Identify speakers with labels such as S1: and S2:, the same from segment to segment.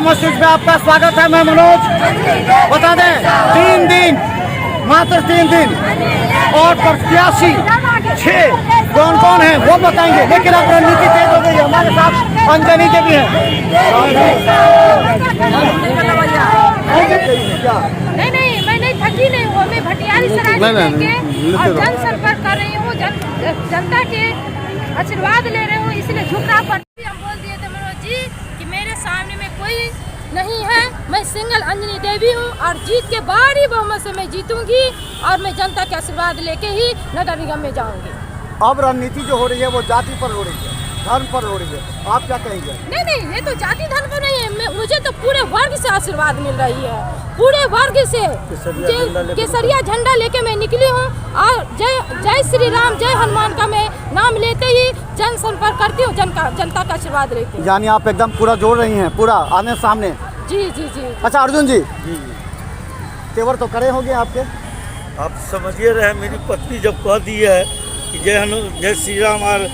S1: मस्जिद में आपका स्वागत है। मैं मनोज। बता दें 3 दिन, मात्र 3 दिन और प्रत्याशी 6 कौन कौन है वो बताएंगे, लेकिन अब रणनीति तेज हो गई है। हमारे साथ अंजनी के भी हैं।
S2: नहीं, मैं नहीं थकी नहीं हूँ। मैं भटियारी सराय के और जन संपर्क कर रही हूँ, जनता के आशीर्वाद ले रही हूँ, इसलिए झुकना पड़ती। हम बोल दिए थे मनोज जी कि मेरे सामने में कोई नहीं है, मैं सिंगल अंजनी देवी हूँ और जीत के भारी बहुमत से मैं जीतूंगी और मैं जनता के आशीर्वाद लेके ही नगर निगम में जाऊंगी।
S1: अब रणनीति जो हो रही है वो जाति पर हो रही है, धर्म पर हो रही है, आप क्या कहेंगे?
S2: नहीं, ये तो जाति धर्म पर नहीं है। मुझे तो पूरे वर्ग से आशीर्वाद मिल रही है, पूरे वर्ग से। केसरिया झंडा लेके मैं निकली हूँ और जय श्री राम, जय हनुमान का मैं नाम लेते ही जन संपर्क करती हूँ, जनता का आशीर्वाद लेती हूँ।
S1: यानी आप एकदम पूरा जोड़ रही हैं, पूरा आने सामने।
S2: जी।
S1: अच्छा अर्जुन जी, तेवर तो करे होंगे आपके?
S3: आप समझिए रहे, मेरी पत्नी जब कह दी है कि जय श्री राम और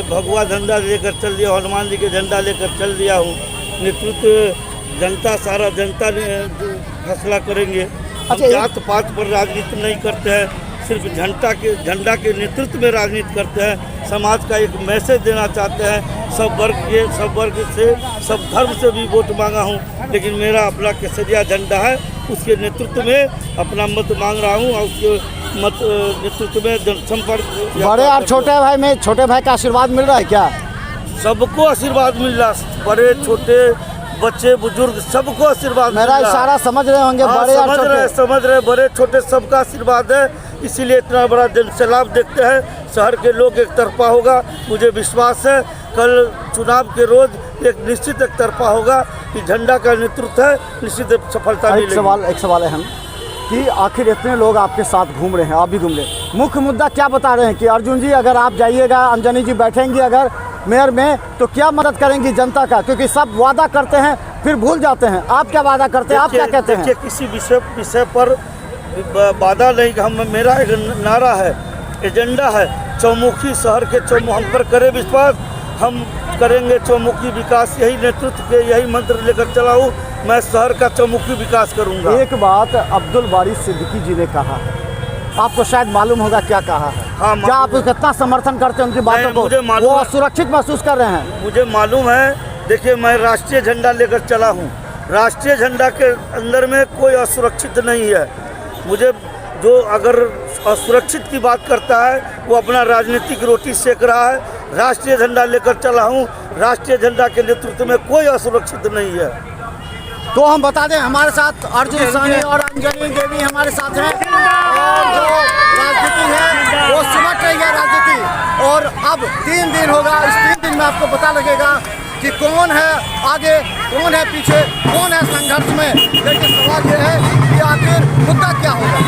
S3: भगवा झंडा लेकर चल दिया, हनुमान जी के झंडा लेकर चल दिया हूँ, नेतृत्व जनता, सारा जनता ने फैसला करेंगे। हम जात पात पर राजनीति नहीं करते हैं, सिर्फ झंडा के नेतृत्व में राजनीति करते हैं। समाज का एक मैसेज देना चाहते हैं, सब वर्ग से, सब धर्म से भी वोट मांगा हूँ, लेकिन मेरा अपना केसरिया झंडा है, उसके नेतृत्व में अपना मत मांग रहा हूँ और उसके मत नेतृत्व में जनसंपर्क।
S1: बड़े और छोटे भाई में, छोटे भाई का आशीर्वाद मिल रहा है क्या?
S3: सबको आशीर्वाद मिल रहा, बड़े छोटे बच्चे बुजुर्ग सबको आशीर्वाद।
S1: मेरा इशारा समझ रहे होंगे? बड़े और छोटे
S3: समझ रहे, बड़े छोटे सबका आशीर्वाद है, इसीलिए इतना बड़ा जनसैलाब देखते हैं। शहर के लोग एक तरफा होगा, मुझे विश्वास है कल चुनाव के रोज एक निश्चित एक तरफा होगा कि झंडा का नेतृत्व है, निश्चित सफलता मिलेगी।
S1: एक सवाल है हम कि आखिर इतने लोग आपके साथ घूम रहे हैं, आप भी घूम रहे हैं, मुख्य मुद्दा क्या बता रहे हैं कि अर्जुन जी अगर आप जाइएगा, अंजनी जी बैठेंगी अगर मेयर में, तो क्या मदद करेंगी जनता का? क्योंकि सब वादा करते हैं फिर भूल जाते हैं, आप क्या वादा करते हैं, आप क्या कहते हैं?
S3: किसी विषय पर वादा नहीं, मेरा एक नारा है, एजेंडा है, चौमुखी शहर के हम पर करे विश्वास, हम करेंगे चौमुखी विकास। यही नेतृत्व के यही मंत्र लेकर चला हूँ, मैं शहर का चौमुखी विकास करूँगा।
S1: एक बात अब्दुल बारी सिद्दीकी जी ने कहा है, आपको शायद मालूम होगा क्या कहा है?
S3: हाँ,
S1: क्या आप कितना समर्थन करते हैं उनकी बातों को? वो असुरक्षित महसूस कर रहे हैं।
S3: मुझे मालूम है। देखिए, मैं राष्ट्रीय झंडा लेकर चला हूँ, राष्ट्रीय झंडा के अंदर में कोई असुरक्षित नहीं है। मुझे जो अगर असुरक्षित की बात करता है वो अपना राजनीतिक रोटी सेक रहा है। राष्ट्रीय झंडा लेकर चला हूँ, राष्ट्रीय झंडा के नेतृत्व में कोई असुरक्षित नहीं है।
S1: तो हम बता दें हमारे साथ अर्जुन सानी और अंजनी देवी हमारे साथ हैं, और जो राजनीति है वो सिमट रही है राजनीति। और अब 3 दिन होगा, इस 3 दिन में आपको पता लगेगा कि कौन है आगे, कौन है पीछे, कौन है संघर्ष में। लेकिन सवाल ये है कि आखिर मुद्दा क्या होगा।